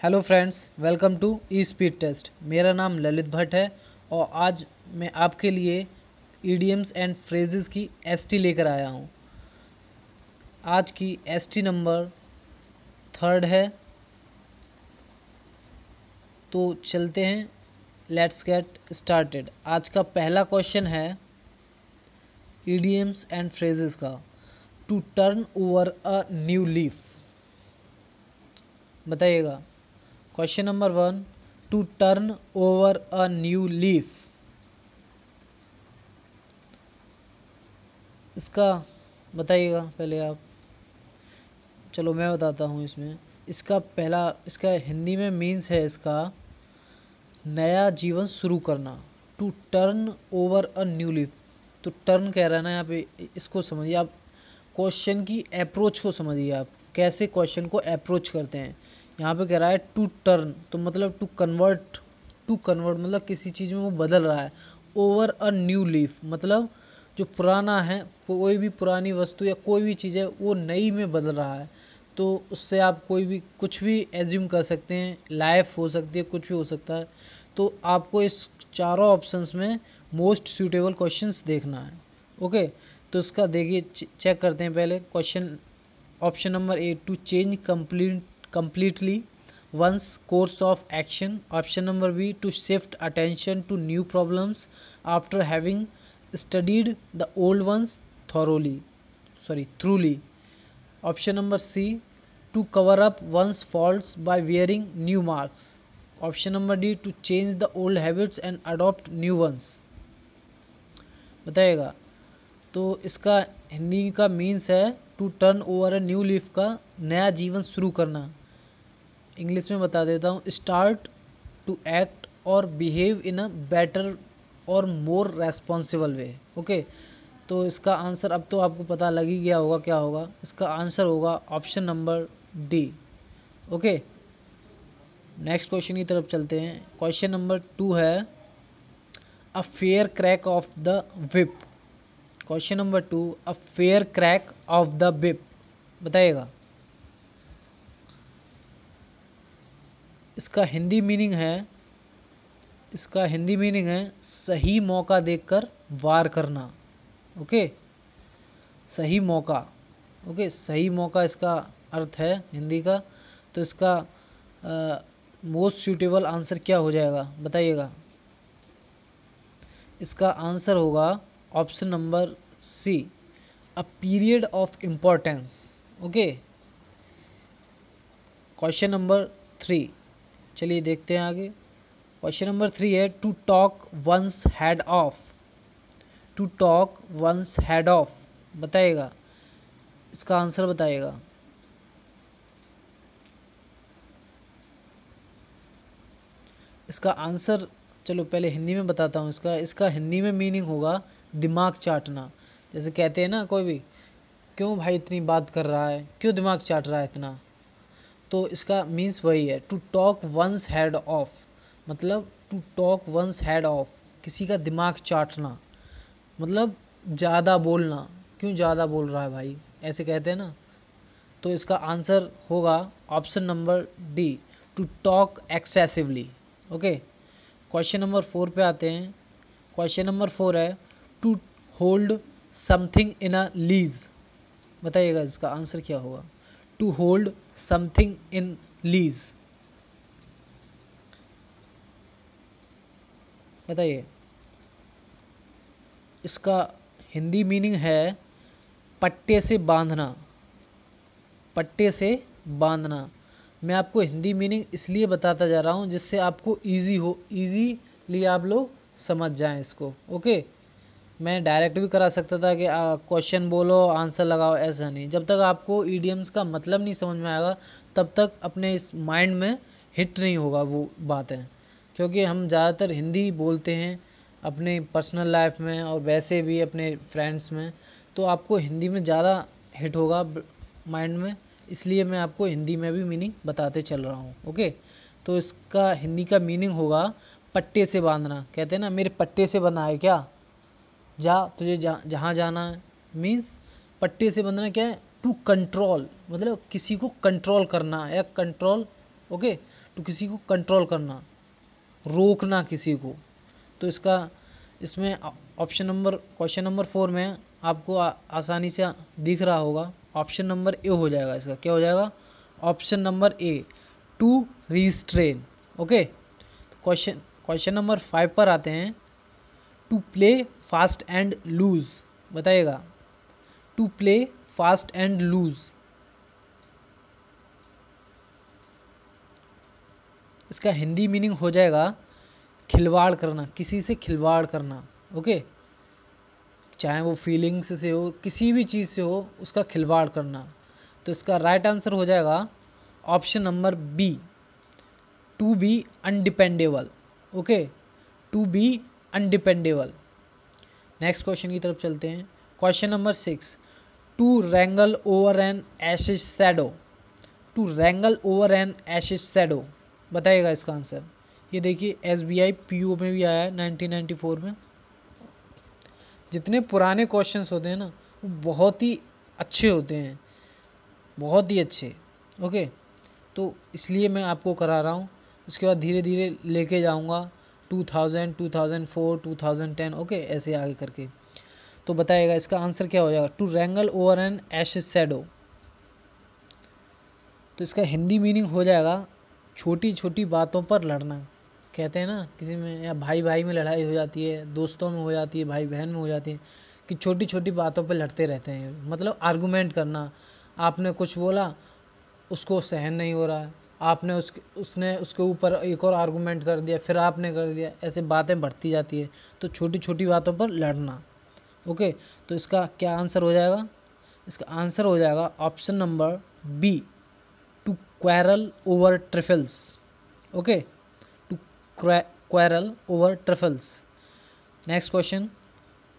Hello friends, welcome to E speed test. मेरा नाम ललित भट्ट है और आज मैं आपके लिए ईडियम्स एंड फ्रेजेस की एसटी लेकर आया हूँ। आज की एसटी नंबर 3 है, तो चलते हैं। Let's get started. आज का पहला क्वेश्चन है ईडियम्स एंड फ्रेजेस का। To turn over a new leaf. बताइएगा। Question number 1, to turn over a new leaf. इसका बताइएगा पहले आप। चलो मैं बताता हूँ इसमें। इसका हिंदी में मीन्स है इसका नया जीवन शुरू करना। To turn over a new leaf. तो टर्न कह रहा है ना यहाँ पे, इसको समझिए आप। क्वेश्चन की अप्रोच को समझिए आप, कैसे क्वेश्चन को अप्रोच करते हैं। यहाँ पे कह रहा है टू टर्न, तो मतलब टू कन्वर्ट मतलब किसी चीज़ में वो बदल रहा है। ओवर अ न्यू लीफ मतलब जो पुराना है, कोई भी पुरानी वस्तु या कोई भी चीज़ है वो नई में बदल रहा है। तो उससे आप कोई भी कुछ भी एज्यूम कर सकते हैं। लाइफ हो सकती है, कुछ भी हो सकता है। तो आपको इस चारों ऑप्शंस में मोस्ट सूटेबल क्वेश्चंस देखना है। ओके, तो इसका देखिए, चेक करते हैं पहले question. Option number A, to change completely one's course of action. Option number B, to shift attention to new problems after having studied the old ones thoroughly. Option number C, to cover up one's faults by wearing new marks. Option number D, to change the old habits and adopt new ones. बताइएगा। तो इसका हिंदी का means है to turn over a new leaf का नया जीवन शुरू करना। इंग्लिश में बता देता हूँ, स्टार्ट टू एक्ट और बिहेव इन अ बेटर और मोर रेस्पॉन्सिबल वे। ओके, तो इसका आंसर अब तो आपको पता लग ही गया होगा क्या होगा। इसका आंसर होगा option number D. Okay, next question की तरफ चलते हैं। क्वेश्चन नंबर 2 है a fair crack of the whip. Question number 2, a fair crack of the whip. बताइएगा। इसका हिंदी मीनिंग है सही मौका देखकर वार करना। ओके, सही मौका इसका अर्थ है हिंदी का। तो इसका मोस्ट सूटेबल आंसर क्या हो जाएगा बताइएगा। इसका आंसर होगा option number C, a period of importance. Okay, question number 3, चलिए देखते हैं आगे। क्वेश्चन नंबर 3 है to talk one's head off. बताइएगा। इसका आंसर बताइएगा। इसका आंसर चलो पहले हिंदी में बताता हूँ। इसका हिंदी में मीनिंग होगा दिमाग चाटना। जैसे कहते हैं ना कोई भी, क्यों भाई इतनी बात कर रहा है, क्यों दिमाग चाट रहा है इतना। तो इसका मीन्स वही है, to talk one's head off. मतलब to talk one's head off, किसी का दिमाग चाटना, मतलब ज़्यादा बोलना। क्यों ज़्यादा बोल रहा है भाई, ऐसे कहते हैं ना। तो इसका आंसर होगा option number D, to talk excessively. Okay, question number 4 पे आते हैं। क्वेश्चन नंबर 4 है to hold something in a lease. बताइएगा इसका आंसर क्या होगा। To hold something in lease, बताइए। इसका हिंदी मीनिंग है पट्टे से बांधना। मैं आपको हिंदी मीनिंग इसलिए बताता जा रहा हूँ जिससे आपको ईजीली आप लोग समझ जाएं इसको। ओके, मैं डायरेक्ट भी करा सकता था कि क्वेश्चन बोलो आंसर लगाओ, ऐसा नहीं। जब तक आपको ईडियम्स का मतलब नहीं समझ में आएगा तब तक अपने इस माइंड में हिट नहीं होगा वो बातें। क्योंकि हम ज़्यादातर हिंदी बोलते हैं अपने पर्सनल लाइफ में और वैसे भी अपने फ्रेंड्स में, तो आपको हिंदी में ज़्यादा हिट होगा माइंड में। इसलिए मैं आपको हिंदी में भी मीनिंग बताते चल रहा हूँ। ओके, तो इसका हिंदी का मीनिंग होगा पट्टे से बांधना। कहते हैं ना मेरे पट्टे से बंधा है क्या, जा तुझे जहाँ जाना है। मीन्स पट्टे से बंधना क्या है, टू कंट्रोल, मतलब किसी को कंट्रोल करना या कंट्रोल। ओके, टू टू किसी को कंट्रोल करना, रोकना किसी को। तो इसका इसमें ऑप्शन नंबर क्वेश्चन नंबर 4 में आपको आसानी से दिख रहा होगा, ऑप्शन नंबर ए हो जाएगा। इसका क्या हो जाएगा? Option number A, to restrain. Okay, तो क्वेश्चन नंबर 5 पर आते हैं। To play fast and loose, बताइएगा। To play fast and loose, इसका हिंदी मीनिंग हो जाएगा खिलवाड़ करना, किसी से खिलवाड़ करना। ओके, चाहे वो फीलिंग्स से हो, किसी भी चीज़ से हो, उसका खिलवाड़ करना। तो इसका राइट आंसर हो जाएगा option number B, to be undependable. Okay, to be undependable. Next question की तरफ चलते हैं। Question number 6, to wrangle over an ass's shadow. To wrangle over an ass's shadow, बताइएगा इसका आंसर। ये देखिए SBI PO में भी आया है 1994 में। जितने पुराने क्वेश्चंस होते हैं ना, वो बहुत ही अच्छे होते हैं, बहुत ही अच्छे। ओके, तो इसलिए मैं आपको करा रहा हूँ। उसके बाद धीरे धीरे लेके जाऊँगा 2000, 2004, 2010। ओके, ऐसे आगे करके। तो बताइएगा इसका आंसर क्या हो जाएगा? To wrangle over an ass's shadow. तो इसका हिंदी मीनिंग हो जाएगा छोटी छोटी बातों पर लड़ना। कहते हैं ना, किसी में या भाई भाई में लड़ाई हो जाती है, दोस्तों में हो जाती है, भाई बहन में हो जाती है, कि छोटी छोटी बातों पर लड़ते रहते हैं। मतलब आर्गूमेंट करना। आपने कुछ बोला, उसको सहन नहीं हो रहा है, आपने उसने उसके ऊपर एक और आर्गूमेंट कर दिया, फिर आपने कर दिया, ऐसे बातें बढ़ती जाती है। तो छोटी छोटी बातों पर लड़ना। ओके, तो इसका क्या आंसर हो जाएगा? इसका आंसर हो जाएगा option number B, to quarrel over trifles. Okay, to quarrel over trifles. Next question,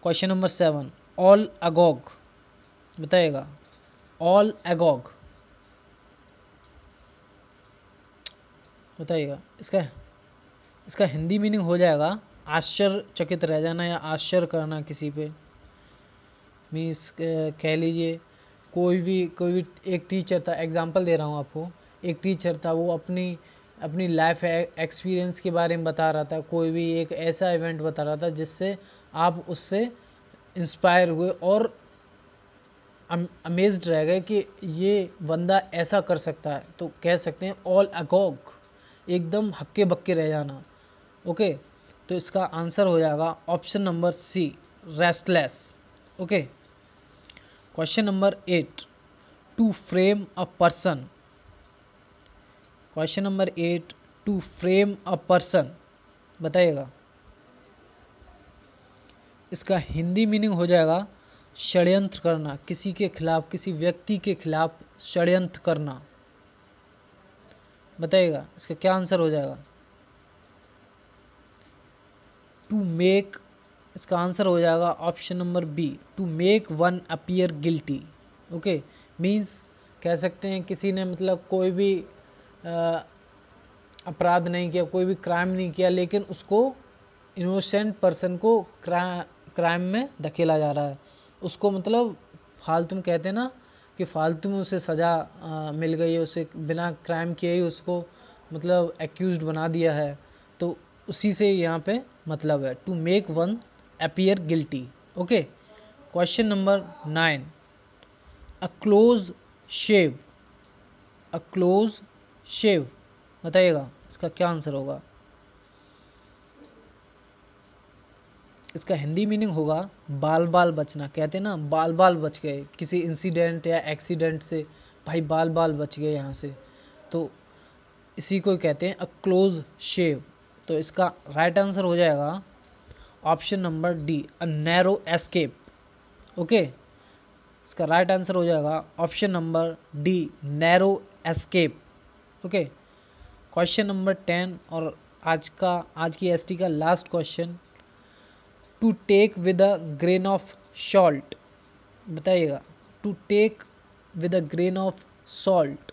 question number 7, all agog, बताइएगा। ऑल अगॉग, बताइएगा। इसका हिंदी मीनिंग हो जाएगा आश्चर्यचकित रह जाना या आश्चर्य करना किसी पे। मीन्स कह लीजिए कोई भी एक टीचर था, एग्जांपल दे रहा हूँ आपको। एक टीचर था, वो अपनी लाइफ एक्सपीरियंस के बारे में बता रहा था, कोई भी एक ऐसा इवेंट बता रहा था जिससे आप उससे इंस्पायर हुए और अमेज्ड रह गए कि ये बंदा ऐसा कर सकता है। तो कह सकते हैं ऑल अगॉग, एकदम हक्के बक्के रह जाना। ओके, तो इसका आंसर हो जाएगा option number C, restless. Okay, question number 8, to frame a person. Question number 8, to frame a person, बताइएगा। इसका हिंदी मीनिंग हो जाएगा षड्यंत्र करना, किसी के खिलाफ, किसी व्यक्ति के खिलाफ षड्यंत्र करना। बताइएगा इसका क्या आंसर हो जाएगा? टू मेक, इसका आंसर हो जाएगा option number B, to make one appear guilty. Okay, means कह सकते हैं किसी ने मतलब कोई भी अपराध नहीं किया, कोई भी क्राइम नहीं किया, लेकिन उसको इनोसेंट पर्सन को क्राइम में धकेला जा रहा है। उसको मतलब फालतू में, कहते हैं ना कि फालतू में उसे सज़ा मिल गई है, उसे बिना क्राइम किए ही उसको मतलब एक्यूज्ड बना दिया है। तो उसी से यहाँ पे मतलब है, to make one appear guilty. Okay, question number 9, a close shave. A close shave, बताइएगा इसका क्या आंसर होगा? इसका हिंदी मीनिंग होगा बाल बाल बचना। कहते हैं ना बाल बाल बच गए किसी इंसिडेंट या एक्सीडेंट से, भाई बाल बाल बच गए यहाँ से। तो इसी को कहते हैं अ क्लोज शेव। तो इसका राइट आंसर हो जाएगा option number D, a narrow escape. Okay, इसका राइट आंसर हो जाएगा option number D, narrow escape. Okay, question number 10 और आज की ST का last question, to take with a grain of salt. बताइएगा, to take with a grain of salt.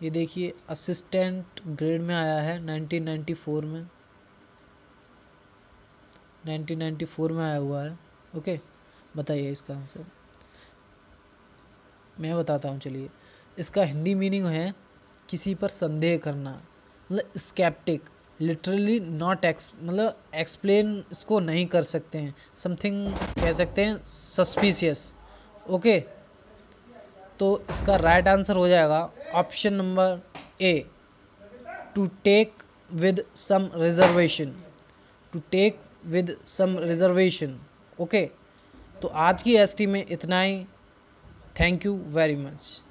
ये देखिए असिस्टेंट ग्रेड में आया है 1994 में, 1994 में आया हुआ है। ओके, बताइए इसका आंसर। मैं बताता हूँ, चलिए। इसका हिंदी मीनिंग है किसी पर संदेह करना, मतलब स्केप्टिक, लिटरली नॉट मतलब एक्सप्लेन इसको नहीं कर सकते हैं, समथिंग कह सकते हैं सस्पिशियस। ओके, तो इसका राइट आंसर हो जाएगा option number A, to take with some reservation, to take with some reservation. Okay, तो आज की एसटी में इतना ही। Thank you very much.